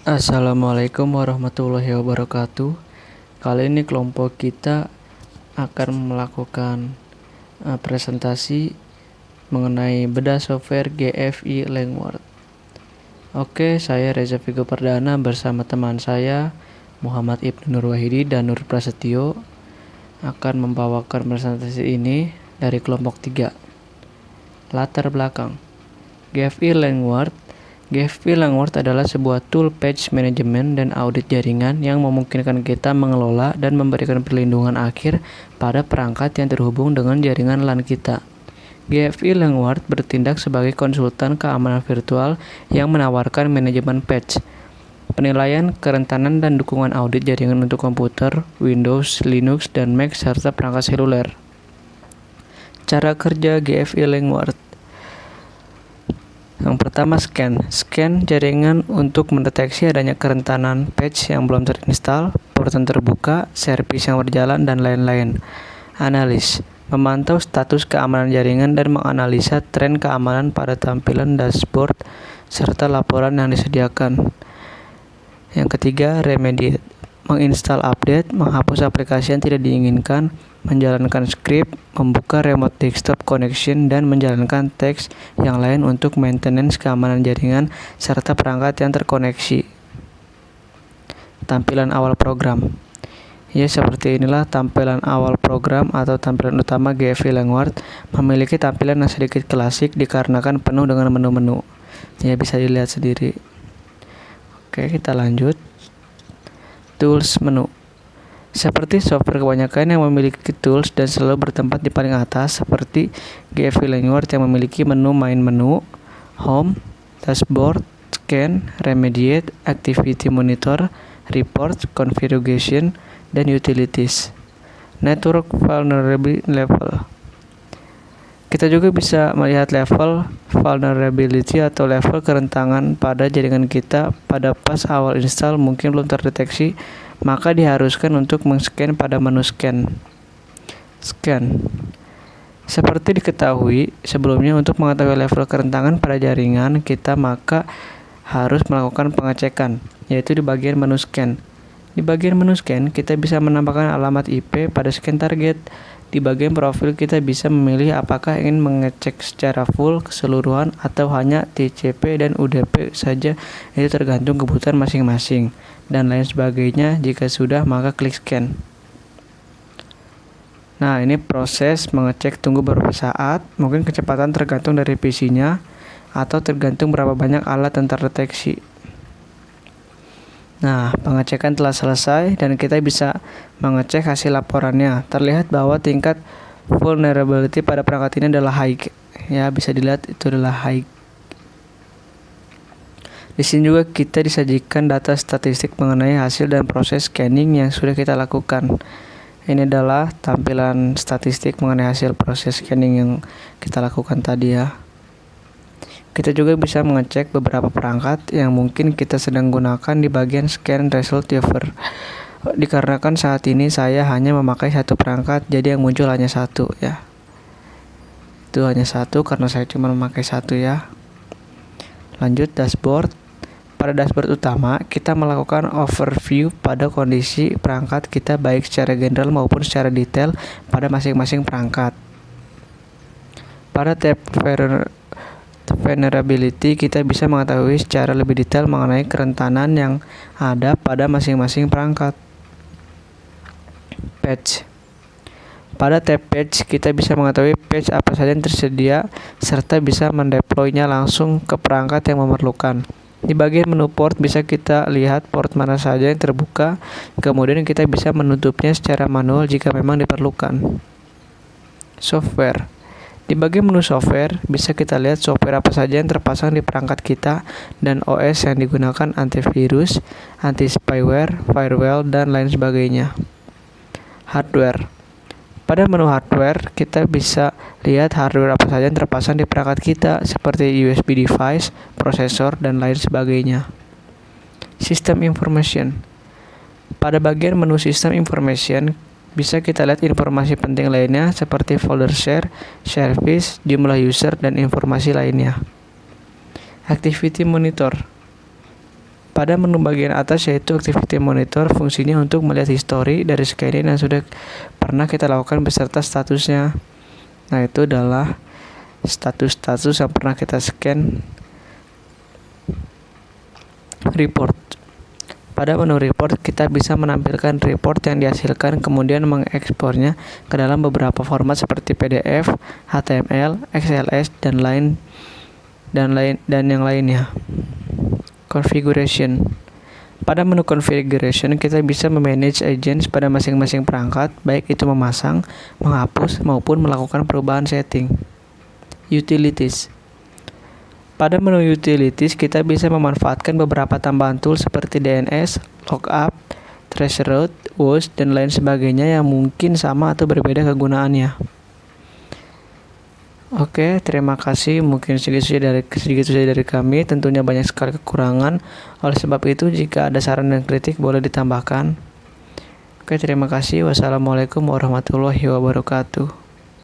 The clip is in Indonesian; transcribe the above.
Assalamualaikum warahmatullahi wabarakatuh. Kali ini kelompok kita akan melakukan presentasi mengenai bedah software GFI Langword. Oke, saya Reza Vigo Perdana bersama teman saya Muhammad Ibnu Nur Wahidi dan Nur Prasetyo akan membawakan presentasi ini dari kelompok 3. Latar belakang GFI Langword. GFI Langword adalah sebuah tool patch management dan audit jaringan yang memungkinkan kita mengelola dan memberikan perlindungan akhir pada perangkat yang terhubung dengan jaringan LAN kita. GFI Langword bertindak sebagai konsultan keamanan virtual yang menawarkan manajemen patch, penilaian kerentanan dan dukungan audit jaringan untuk komputer, Windows, Linux, dan Mac serta perangkat seluler. Cara kerja GFI Langword. Yang pertama, scan jaringan untuk mendeteksi adanya kerentanan patch yang belum terinstal, port yang terbuka, servis yang berjalan, dan lain-lain. Analis, memantau status keamanan jaringan dan menganalisa tren keamanan pada tampilan dashboard serta laporan yang disediakan. Yang ketiga, remediate, menginstal update, menghapus aplikasi yang tidak diinginkan, menjalankan script, membuka remote desktop connection, dan menjalankan teks yang lain untuk maintenance keamanan jaringan serta perangkat yang terkoneksi. Tampilan awal program. Ya, seperti inilah tampilan awal program atau tampilan utama GFI Langword. Memiliki tampilan yang sedikit klasik dikarenakan penuh dengan menu-menu. Ya, bisa dilihat sendiri. Oke, kita lanjut. Tools menu. Seperti software kebanyakan yang memiliki tools dan selalu bertempat di paling atas, seperti GFI Langword yang memiliki menu main menu, home, dashboard, scan, remediate, activity monitor, report, configuration, dan utilities. Network vulnerability level. Kita juga bisa melihat level vulnerability atau level kerentanan pada jaringan kita pada pas awal install mungkin belum terdeteksi, maka diharuskan untuk men-scan pada menu scan. Seperti diketahui sebelumnya, untuk mengetahui level kerentanan pada jaringan kita maka harus melakukan pengecekan, yaitu di bagian menu scan. Di bagian menu scan, kita bisa menambahkan alamat IP pada scan target. Di bagian profil, kita bisa memilih apakah ingin mengecek secara full keseluruhan atau hanya TCP dan UDP saja, itu tergantung kebutuhan masing-masing, dan lain sebagainya. Jika sudah, maka klik scan. Nah, ini proses mengecek tunggu beberapa saat, mungkin kecepatan tergantung dari PC-nya atau tergantung berapa banyak alat yang terdeteksi. Nah, pengecekan telah selesai dan kita bisa mengecek hasil laporannya. Terlihat bahwa tingkat vulnerability pada perangkat ini adalah high. Ya, bisa dilihat itu adalah high. Di sini juga kita disajikan data statistik mengenai hasil dan proses scanning yang sudah kita lakukan. Ini adalah tampilan statistik mengenai hasil proses scanning yang kita lakukan tadi ya. Kita juga bisa mengecek beberapa perangkat yang mungkin kita sedang gunakan di bagian scan result viewer. Dikarenakan saat ini saya hanya memakai satu perangkat, jadi yang muncul hanya satu ya. Itu hanya satu karena saya cuma memakai satu ya. Lanjut, dashboard. Pada dashboard utama, kita melakukan overview pada kondisi perangkat kita baik secara general maupun secara detail pada masing-masing perangkat. Pada tab vulnerability, kita bisa mengetahui secara lebih detail mengenai kerentanan yang ada pada masing-masing perangkat. Patch. Pada tab patch, kita bisa mengetahui patch apa saja yang tersedia serta bisa mendeploynya langsung ke perangkat yang memerlukan. Di bagian menu port bisa kita lihat port mana saja yang terbuka, kemudian kita bisa menutupnya secara manual jika memang diperlukan. Software. Di bagian menu software, bisa kita lihat software apa saja yang terpasang di perangkat kita dan OS yang digunakan, antivirus, anti-spyware, firewall, dan lain sebagainya. Hardware. Pada menu hardware, kita bisa lihat hardware apa saja yang terpasang di perangkat kita, seperti USB device, prosesor, dan lain sebagainya. System information. Pada bagian menu system information, bisa kita lihat informasi penting lainnya seperti folder share, service, jumlah user, dan informasi lainnya. Activity monitor. Pada menu bagian atas yaitu Activity Monitor, fungsinya untuk melihat histori dari scanning yang sudah pernah kita lakukan beserta statusnya. Nah, itu adalah status-status yang pernah kita scan. Report. Pada menu report, kita bisa menampilkan report yang dihasilkan, kemudian mengekspornya ke dalam beberapa format seperti PDF, HTML, XLS, dan yang lainnya. Configuration. Pada menu configuration, kita bisa memanage agents pada masing-masing perangkat, baik itu memasang, menghapus, maupun melakukan perubahan setting. Utilities. Pada menu utilities, kita bisa memanfaatkan beberapa tambahan tool seperti DNS, lookup, traceroute, WOS, dan lain sebagainya yang mungkin sama atau berbeda kegunaannya. Oke, terima kasih. Mungkin sedikit saja dari kami. Tentunya banyak sekali kekurangan. Oleh sebab itu, jika ada saran dan kritik boleh ditambahkan. Oke, terima kasih. Wassalamualaikum warahmatullahi wabarakatuh.